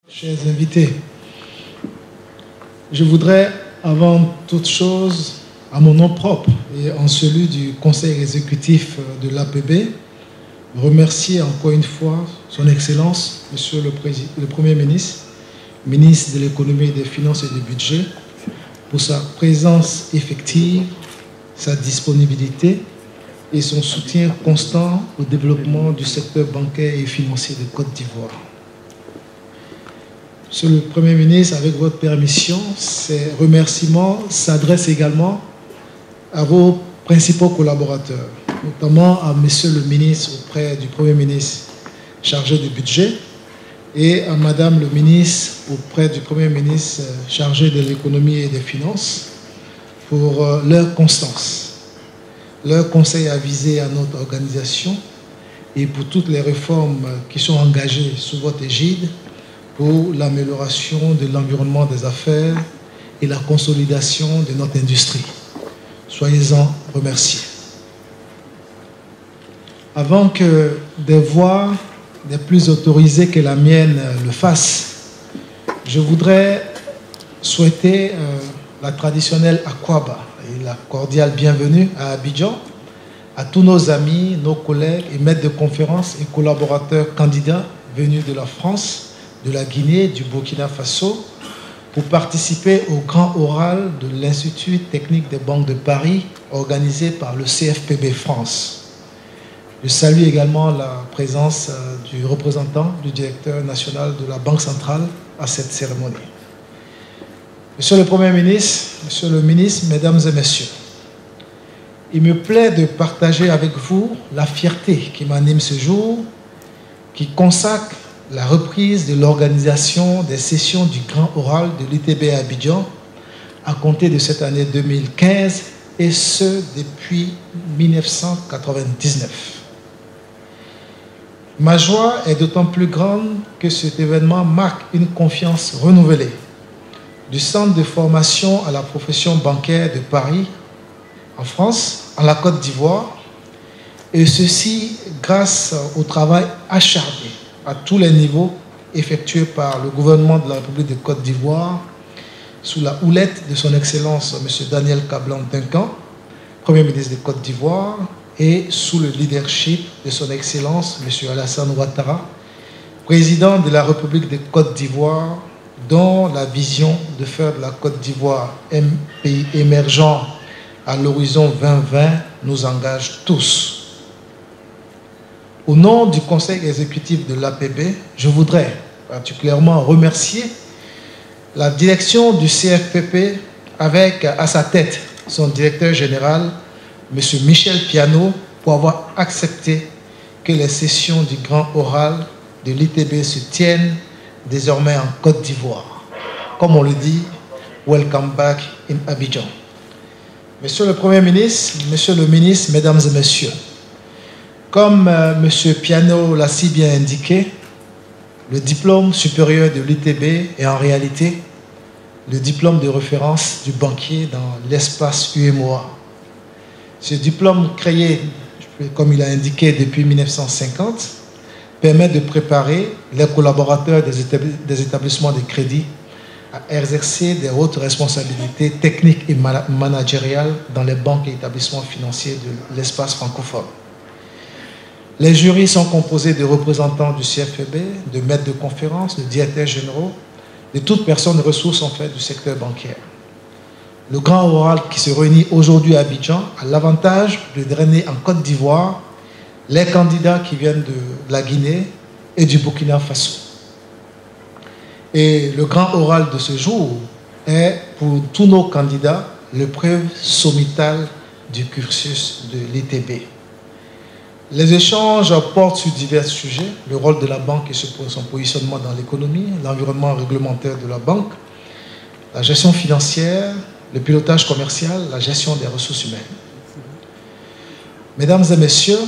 Chers invités, je voudrais avant toute chose, à mon nom propre et en celui du Conseil exécutif de l'APB, remercier encore une fois son Excellence, Monsieur le Premier ministre, ministre de l'économie, des finances et du budget, pour sa présence effective, sa disponibilité et son soutien constant au développement du secteur bancaire et financier de Côte d'Ivoire. Monsieur le Premier ministre, avec votre permission, ces remerciements s'adressent également à vos principaux collaborateurs, notamment à Monsieur le ministre auprès du Premier ministre chargé du budget et à Madame le ministre auprès du Premier ministre chargé de l'économie et des finances pour leur constance, leur conseil avisé à notre organisation et pour toutes les réformes qui sont engagées sous votre égide pour l'amélioration de l'environnement des affaires et la consolidation de notre industrie. Soyez-en remerciés. Avant que des voix des plus autorisées que la mienne le fassent, je voudrais souhaiter la traditionnelle Akwaba et la cordiale bienvenue à Abidjan à tous nos amis, nos collègues et maîtres de conférences et collaborateurs candidats venus de la France, de la Guinée, du Burkina Faso, pour participer au grand oral de l'Institut technique des banques de Paris, organisé par le CFPB France. Je salue également la présence du représentant du directeur national de la Banque centrale à cette cérémonie. Monsieur le Premier ministre, Monsieur le ministre, Mesdames et Messieurs, il me plaît de partager avec vous la fierté qui m'anime ce jour, qui consacre la reprise de l'organisation des sessions du Grand Oral de l'ITB à Abidjan à compter de cette année 2015 et ce depuis 1999. Ma joie est d'autant plus grande que cet événement marque une confiance renouvelée du Centre de formation à la profession bancaire de Paris en France, en la Côte d'Ivoire, et ceci grâce au travail acharné à tous les niveaux effectués par le gouvernement de la République de Côte d'Ivoire sous la houlette de son Excellence M. Daniel Kablan-Duncan, Premier ministre de Côte d'Ivoire, et sous le leadership de son Excellence M. Alassane Ouattara, président de la République de Côte d'Ivoire, dont la vision de faire de la Côte d'Ivoire un pays émergent à l'horizon 2020 nous engage tous. Au nom du Conseil exécutif de l'APB, je voudrais particulièrement remercier la direction du CFPP avec à sa tête son directeur général, M. Michel Piano, pour avoir accepté que les sessions du Grand Oral de l'ITB se tiennent désormais en Côte d'Ivoire. Comme on le dit, welcome back in Abidjan. Monsieur le Premier ministre, Monsieur le ministre, Mesdames et Messieurs, comme M. Piano l'a si bien indiqué, le diplôme supérieur de l'ITB est en réalité le diplôme de référence du banquier dans l'espace UMOA. Ce diplôme créé, comme il a indiqué, depuis 1950, permet de préparer les collaborateurs des établissements de crédit à exercer des hautes responsabilités techniques et managériales dans les banques et établissements financiers de l'espace francophone. Les jurys sont composés de représentants du CFPB, de maîtres de conférences, de directeurs généraux, de toute personne ressource en fait du secteur bancaire. Le grand oral qui se réunit aujourd'hui à Abidjan a l'avantage de drainer en Côte d'Ivoire les candidats qui viennent de la Guinée et du Burkina Faso. Et le grand oral de ce jour est pour tous nos candidats l'épreuve sommitale du cursus de l'ITB. Les échanges portent sur divers sujets, le rôle de la banque et son positionnement dans l'économie, l'environnement réglementaire de la banque, la gestion financière, le pilotage commercial, la gestion des ressources humaines. Mesdames et messieurs,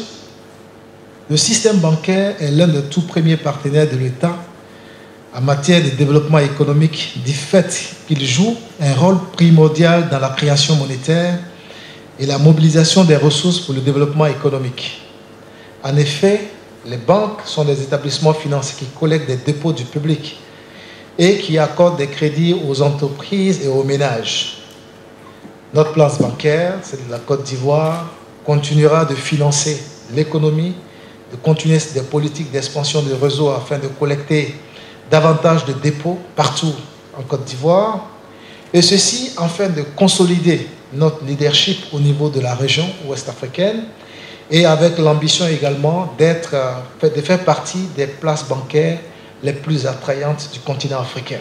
le système bancaire est l'un des tout premiers partenaires de l'État en matière de développement économique du fait qu'il joue un rôle primordial dans la création monétaire et la mobilisation des ressources pour le développement économique. En effet, les banques sont des établissements financiers qui collectent des dépôts du public et qui accorde des crédits aux entreprises et aux ménages. Notre place bancaire, celle de la Côte d'Ivoire, continuera de financer l'économie, de continuer des politiques d'expansion de réseau afin de collecter davantage de dépôts partout en Côte d'Ivoire, et ceci afin de consolider notre leadership au niveau de la région ouest-africaine et avec l'ambition également de faire partie des places bancaires les plus attrayantes du continent africain.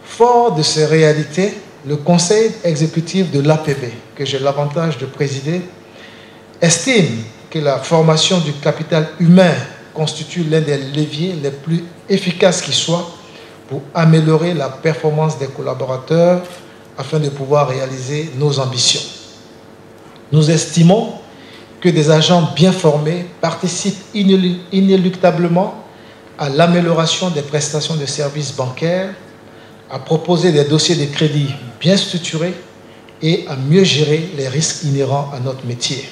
Fort de ces réalités, le Conseil exécutif de l'APB, que j'ai l'avantage de présider, estime que la formation du capital humain constitue l'un des leviers les plus efficaces qui soient pour améliorer la performance des collaborateurs afin de pouvoir réaliser nos ambitions. Nous estimons que des agents bien formés participent inéluctablement à l'amélioration des prestations de services bancaires, à proposer des dossiers de crédit bien structurés et à mieux gérer les risques inhérents à notre métier.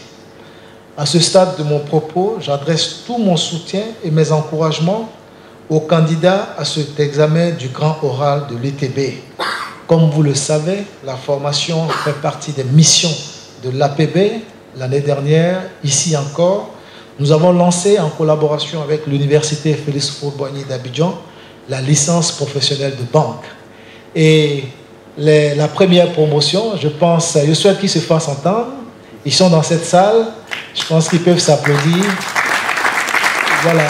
À ce stade de mon propos, j'adresse tout mon soutien et mes encouragements aux candidats à cet examen du grand oral de l'ETB. Comme vous le savez, la formation fait partie des missions de l'APB. L'année dernière, ici encore, nous avons lancé en collaboration avec l'Université Félix Houphouët-Boigny d'Abidjan la licence professionnelle de banque. Et la première promotion, je souhaite qu'ils se fassent entendre. Ils sont dans cette salle, je pense qu'ils peuvent s'applaudir. Voilà.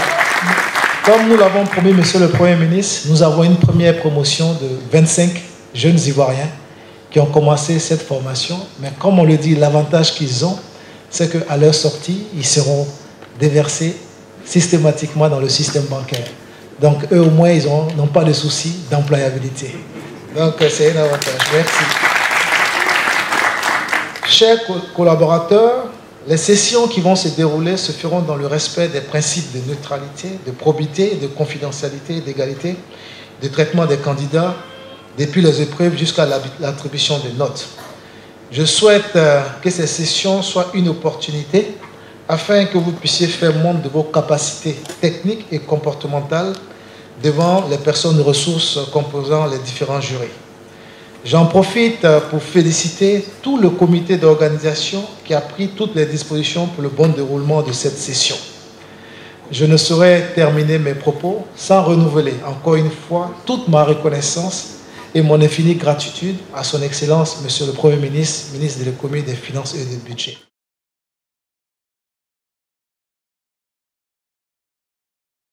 Comme nous l'avons promis, Monsieur le Premier ministre, nous avons une première promotion de 25 jeunes Ivoiriens qui ont commencé cette formation. Mais comme on le dit, l'avantage qu'ils ont, c'est qu'à leur sortie, ils seront déversés systématiquement dans le système bancaire. Donc eux au moins, ils n'ont pas de souci d'employabilité. Donc c'est un avantage. Merci. Chers collaborateurs, les sessions qui vont se dérouler se feront dans le respect des principes de neutralité, de probité, de confidentialité, d'égalité, de traitement des candidats, depuis les épreuves jusqu'à l'attribution des notes. Je souhaite que ces sessions soient une opportunité afin que vous puissiez faire montre de vos capacités techniques et comportementales devant les personnes ressources composant les différents jurys. J'en profite pour féliciter tout le comité d'organisation qui a pris toutes les dispositions pour le bon déroulement de cette session. Je ne saurais terminer mes propos sans renouveler encore une fois toute ma reconnaissance et mon infinie gratitude à son Excellence, Monsieur le Premier ministre, ministre de l'économie, des Finances et du Budget.